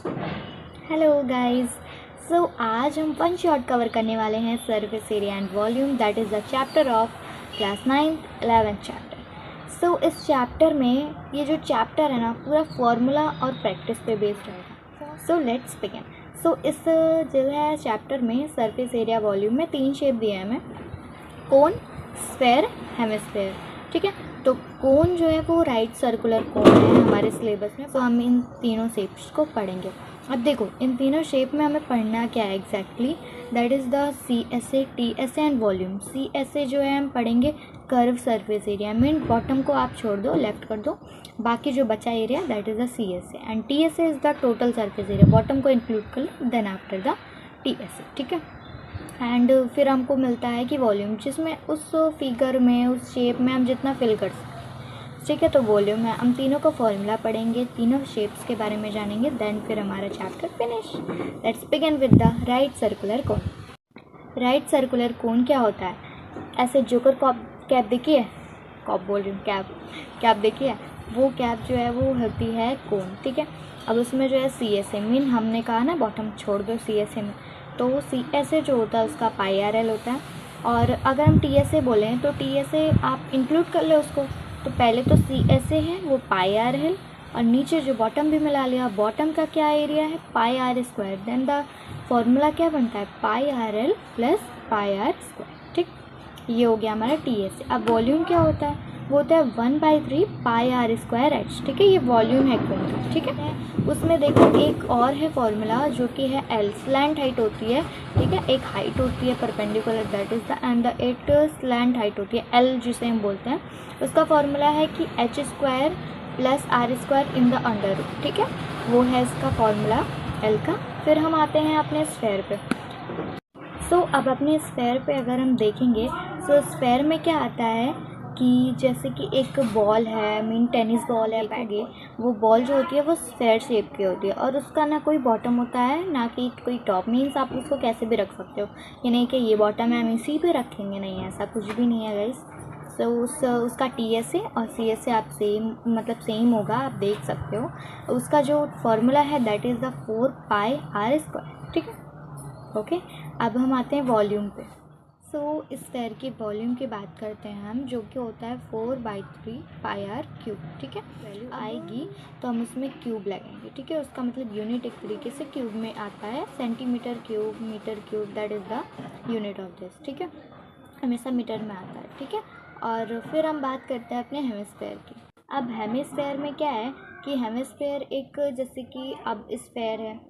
Hello guys. सो आज हम one shot cover करने वाले हैं surface area and volume, that is the chapter of class 9th 11th chapter. So इस chapter में ये जो चैप्टर है ना पूरा फॉर्मूला और प्रैक्टिस पे बेस्ड रहेगा। So let's begin. सो इस जो है चैप्टर में सरफेस एरिया वॉल्यूम में 3 शेप दिए हैं हमें, कोन, स्फेयर, हेमिस्फेयर। ठीक है, तो कोन जो है वो राइट सर्कुलर कोन है हमारे सिलेबस में, तो हम इन तीनों शेप्स को पढ़ेंगे। अब देखो इन तीनों शेप में हमें पढ़ना क्या है exactly, that is the CSA, TSA and volume. CSA जो है हम पढ़ेंगे curve surface area, mean bottom को आप छोड़ दो, लेफ्ट कर दो, बाकी जो बचा area that is the CSA, and TSA is the total surface area, bottom को इंक्लूड कर लो देन आफ्टर द TSA। ठीक है, एंड फिर हमको मिलता है कि वॉल्यूम, जिसमें उस फिगर में उस शेप में हम जितना फिल कर सकते। ठीक है, तो वॉल्यूम है, हम तीनों का फॉर्मूला पढ़ेंगे, तीनों शेप्स के बारे में जानेंगे, देन फिर हमारा chapter finish. Let's begin with the right circular cone. Right circular cone क्या होता है? ऐसे जोकर कैप देखी है, कॉप बोल रही हूँ, कैप देखी है, वो कैप जो है वो होती है कोन। ठीक है, अब उसमें जो है CSA, मीन हमने कहा ना बॉटम छोड़ दो CSA में, तो CSA जो होता है उसका πRL होता है। और अगर हम TSA बोलें तो TSA आप इंक्लूड कर ले उसको, तो पहले तो CSA है वो πRL, और नीचे जो बॉटम भी मिला लिया, बॉटम का क्या एरिया है πr², देन द फॉर्मूला क्या बनता है πRL + πr²। ठीक, ये हो गया हमारा TSA। अब वॉल्यूम क्या होता है? वो होता है 1/3 πr²h। ठीक है, ये वॉल्यूम है कोन का। ठीक है, उसमें देखो एक और है फॉर्मूला जो कि है L, स्लैंट हाइट होती है। ठीक है, एक हाइट होती है perpendicular, that is the, and the at slant height होती है L, जिसे हम बोलते हैं। उसका फॉर्मूला है कि h² + r² in the under root. ठीक है, वो है इसका फॉर्मूला L का। फिर हम आते हैं अपने स्फेयर पे। सो अब अपने स्फेयर पे अगर हम देखेंगे, सो स्फेयर में क्या आता है कि जैसे कि एक बॉल है, मीन टेनिस बॉल है, बैगे, वो बॉल जो होती है वो स्फेयर शेप की होती है, और उसका ना कोई बॉटम होता है ना कि कोई टॉप, मीन्स आप उसको कैसे भी रख सकते हो, ये नहीं कि ये बॉटम है हम इसी पे रखेंगे, नहीं, ऐसा कुछ भी नहीं है गाइस। सो उसका TSA और CSA आप सेम होगा, आप देख सकते हो। उसका जो फॉर्मूला है दैट इज़ द 4πr²। ठीक है, ओके। अब हम आते हैं वॉल्यूम पे। सो इस स्फेयर की वॉल्यूम की बात करते हैं हम, जो कि होता है 4/3 πr³। ठीक है, वैल्यू आएगी तो हम उसमें क्यूब लगेंगे। ठीक है, उसका मतलब यूनिट एक तरीके से क्यूब में आता है, centimetre cube, metre cube, that is the unit of this. ठीक है, हमेशा मीटर में आता है। ठीक है, और फिर हम बात करते हैं अपने हेमिस्फेयर की। अब हेमिस्फेयर में क्या है कि हेमिस्फेयर एक, जैसे कि अब स्फेयर है,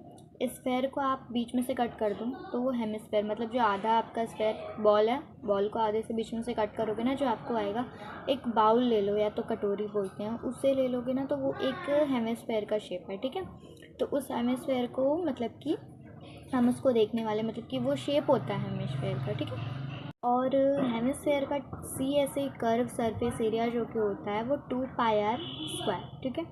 स्फेयर को आप बीच में से कट कर दो तो वो हेमिस्फेयर, मतलब जो आधा आपका स्फेयर बॉल है, बॉल को आधे से बीच में से कट करोगे ना, जो आपको आएगा, एक बाउल ले लो या तो कटोरी बोलते हैं, उससे ले लोगे ना, तो वो एक हेमिस्फेयर का शेप है। ठीक है, तो उस हेमिस्फेयर को मतलब कि हम उसको देखने वाले, मतलब कि वो शेप होता है हेमिस्फेयर का। ठीक है, और हेमिस्फेयर का CSA कर्व सरफेस एरिया जो कि होता है वो 2πr²। ठीक है,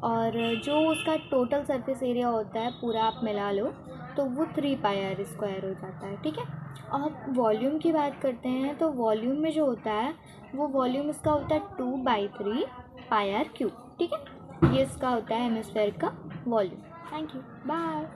और जो उसका टोटल सरफेस एरिया होता है पूरा आप मिला लो तो वो 3πr² हो जाता है। ठीक है, और वॉल्यूम की बात करते हैं तो वॉल्यूम में जो होता है वो वॉल्यूम इसका होता है 2/3 πr³। ठीक है, ये इसका होता है हेमिस्फेयर का वॉल्यूम। Thank you, bye.